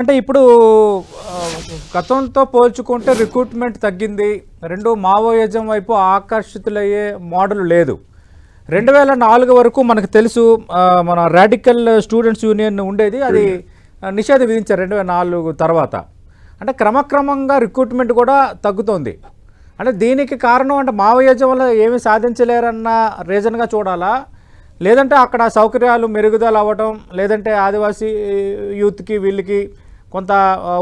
అంటే ఇప్పుడు ఆహ్, గతంతో పోల్చుకుంటే రిక్రూట్‌మెంట్ తగ్గింది. 2 మావోయిజం వైపు ఆకర్షితులయ్యే మోడల్ లేదు. 2004 వరకు మనకు తెలుసు మన రాడికల్ స్టూడెంట్స్ యూనియన్ ఉండేది. అది నిషేధం విధించారు 2004 తర్వాత. అంటే క్రమక్రమంగా రిక్రూట్‌మెంట్ కూడా తగ్గుతోంది. అంటే దీనికి కారణం అంటే మావోయిజం వల్ల ఏమీ సాధించలేరన్న రీజన్‌గా చూడాలా? లేదంటే అక్కడ సౌకర్యాలు మెరుగుదల అవ్వటం, లేదంటే ఆదివాసీ యూత్‌కి వీళ్ళకి కొంత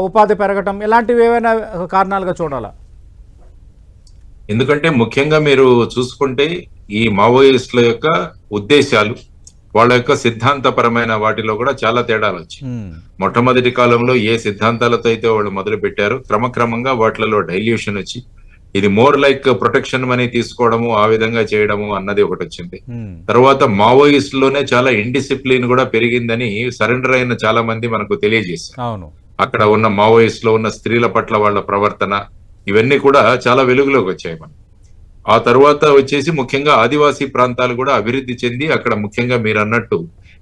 ఉపాధి పెరగటం ఇలాంటివి ఏవైనా కారణాలుగా చూడాలా? ఎందుకంటే ముఖ్యంగా మీరు చూసుకుంటే ఈ మావోయిస్టుల యొక్క ఉద్దేశాలు, వాళ్ళ యొక్క సిద్ధాంతపరమైన వాటిలో కూడా చాలా తేడాలొచ్చాయి. హ్మ్. మొట్టమొదటి కాలంలో ఏ సిద్ధాంతాలతో అయితే వాళ్ళు మొదలుపెట్టారో క్రమక్రమంగా వాటిలలో డైల్యూషన్ వచ్చి, ఇది మోర్ లైక్ ప్రొటెక్షన్ మనీ తీసుకోవడము, ఆ విధంగా చేయడము అన్నది ఒకటొచ్చింది. హ్మ్. తర్వాత మావోయిస్టులోనే చాలా ఇండిసిప్లిన్ కూడా పెరిగిందని సరెండర్ అయిన చాలా మంది మనకు తెలియజేశారు. అవును. అక్కడ ఉన్న మావోయిస్టులో ఉన్న స్త్రీల పట్ల వాళ్ళ ప్రవర్తన ఇవన్నీ కూడా చాలా వెలుగులోకి వచ్చాయి మనకి. ఆ తర్వాత వచ్చేసి ముఖ్యంగా ఆదివాసీ ప్రాంతాలు కూడా అభివృద్ధి చెంది అక్కడ ముఖ్యంగా మీరన్నట్టు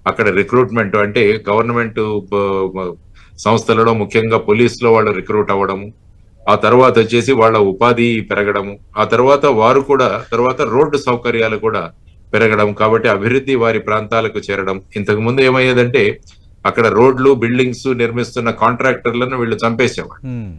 అక్కడ రిక్రూట్మెంట్ అంటే గవర్నమెంట్ సంస్థలలో ముఖ్యంగా పోలీసులో వాళ్ళు రిక్రూట్ అవ్వడము, ఆ తర్వాత వచ్చేసి వాళ్ళ ఉపాధి పెరగడము, ఆ తర్వాత వారు కూడా తర్వాత రోడ్డు సౌకర్యాలు కూడా పెరగడం, కాబట్టి అభివృద్ధి వారి ప్రాంతాలకు చేరడం. ఇంతకు ముందు ఏమయ్యేదంటే అక్కడ రోడ్లు బిల్డింగ్స్ నిర్మిస్తున్న కాంట్రాక్టర్లను వీళ్ళు చంపేసేవాళ్ళు. హ్మ్.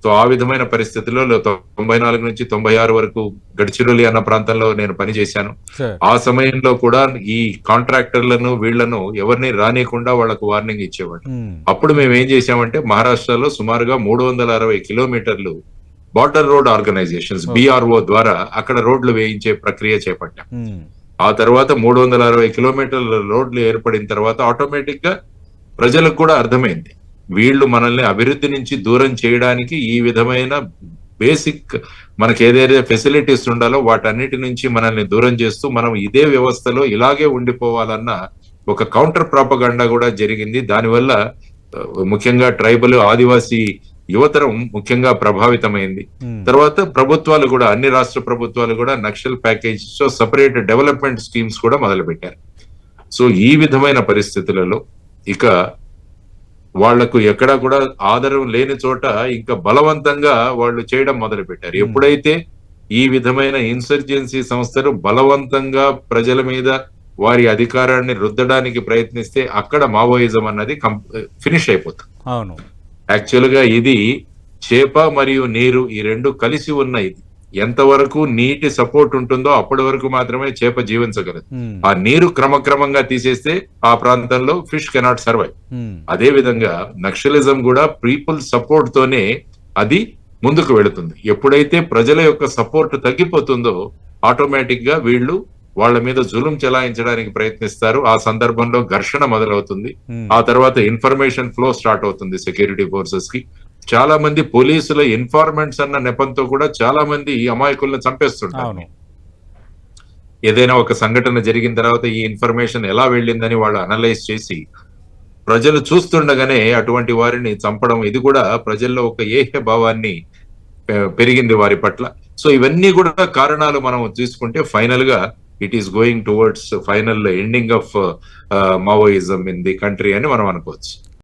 సో ఆ విధమైన పరిస్థితుల్లో 94 నుంచి 96 వరకు గడ్చిరోలి అన్న ప్రాంతంలో నేను పనిచేశాను. సరే. ఆ సమయంలో కూడా ఈ కాంట్రాక్టర్లను వీళ్లను ఎవరిని రానియకుండా వాళ్ళకు వార్నింగ్ ఇచ్చేవాడు. హ్మ్. అప్పుడు మేము ఏం చేశామంటే మహారాష్ట్రలో సుమారుగా 360 కిలోమీటర్లు border road organisations okay. BRO ద్వారా అక్కడ రోడ్లు వేయించే ప్రక్రియ చేపట్టాం. హ్మ్. ఆ తర్వాత 360 కిలోమీటర్ల రోడ్లు ఏర్పడిన తర్వాత ఆటోమేటిక్ గా ప్రజలకు కూడా అర్థమైంది. వీళ్ళు మనల్ని అభివృద్ధి నుంచి దూరం చేయడానికి ఈ విధమైన బేసిక్ మనకి ఏదైతే ఫెసిలిటీస్ ఉండాలో వాటన్నిటి నుంచి మనల్ని దూరం చేస్తూ మనం ఇదే వ్యవస్థలో ఇలాగే ఉండిపోవాలన్న ఒక కౌంటర్ ప్రాపగండా కూడా జరిగింది. దానివల్ల ముఖ్యంగా ట్రైబల్ ఆదివాసీ యువతరం ముఖ్యంగా ప్రభావితమైంది. హ్మ్. తర్వాత ప్రభుత్వాలు కూడా అన్ని రాష్ట్ర ప్రభుత్వాలు కూడా నక్సల్ ప్యాకేజ్ తో సపరేట్ డెవలప్మెంట్ స్కీమ్స్ కూడా మొదలుపెట్టారు. సో ఈ విధమైన పరిస్థితులలో ఇక వాళ్లకు ఎక్కడా కూడా ఆదరణ లేని చోట ఇంకా బలవంతంగా వాళ్ళు చేయడం మొదలు పెట్టారు. హ్మ్. ఎప్పుడైతే ఈ విధమైన ఇన్సర్జెన్సీ సంస్థలు బలవంతంగా ప్రజల మీద వారి అధికారాన్ని రుద్దడానికి ప్రయత్నిస్తే అక్కడ మావోయిజం అన్నది ఫినిష్ అయిపోతుంది. అవును. యాక్చువల్ గా ఇది చేప మరియు నీరు ఈ రెండు కలిసి ఉన్న ఇది. ఎంతవరకు నీటి సపోర్ట్ ఉంటుందో అప్పటి వరకు మాత్రమే చేప జీవించగలదు. హ్మ్. ఆ నీరు క్రమక్రమంగా తీసేస్తే ఆ ప్రాంతంలో ఫిష్ కెనాట్ సర్వైవ్. హ్మ్. అదే విధంగా నక్సలిజం కూడా పీపుల్ సపోర్ట్ తోనే అది ముందుకు వెళుతుంది. ఎప్పుడైతే ప్రజల యొక్క సపోర్ట్ తగ్గిపోతుందో ఆటోమేటిక్ గా వీళ్ళు వాళ్ళ మీద జులుం చెలాయించడానికి ప్రయత్నిస్తారు. ఆ సందర్భంలో ఘర్షణ మొదలవుతుంది. హ్మ్. ఆ తర్వాత ఇన్ఫర్మేషన్ ఫ్లో స్టార్ట్ అవుతుంది సెక్యూరిటీ ఫోర్సెస్ కి. చాలా మంది పోలీసుల ఇన్ఫార్మెంట్స్ అన్న నెపంతో కూడా చాలా మంది అమాయకులను చంపేస్తుంటారు. అవును. ఏదైనా ఒక సంఘటన జరిగిన తర్వాత ఈ ఇన్ఫర్మేషన్ ఎలా వెళ్ళిందని వాళ్ళు అనలైజ్ చేసి ప్రజలు చూస్తుండగానే అటువంటి వారిని చంపడం, ఇది కూడా ప్రజల్లో ఒక ఏహ్య భావాన్ని పెరిగింది వారి పట్ల. సో ఇవన్నీ కూడా కారణాలు మనం తీసుకుంటే ఫైనల్ గా it is going towards final ending of Maoism in the country అని మనం అనుకోవచ్చు.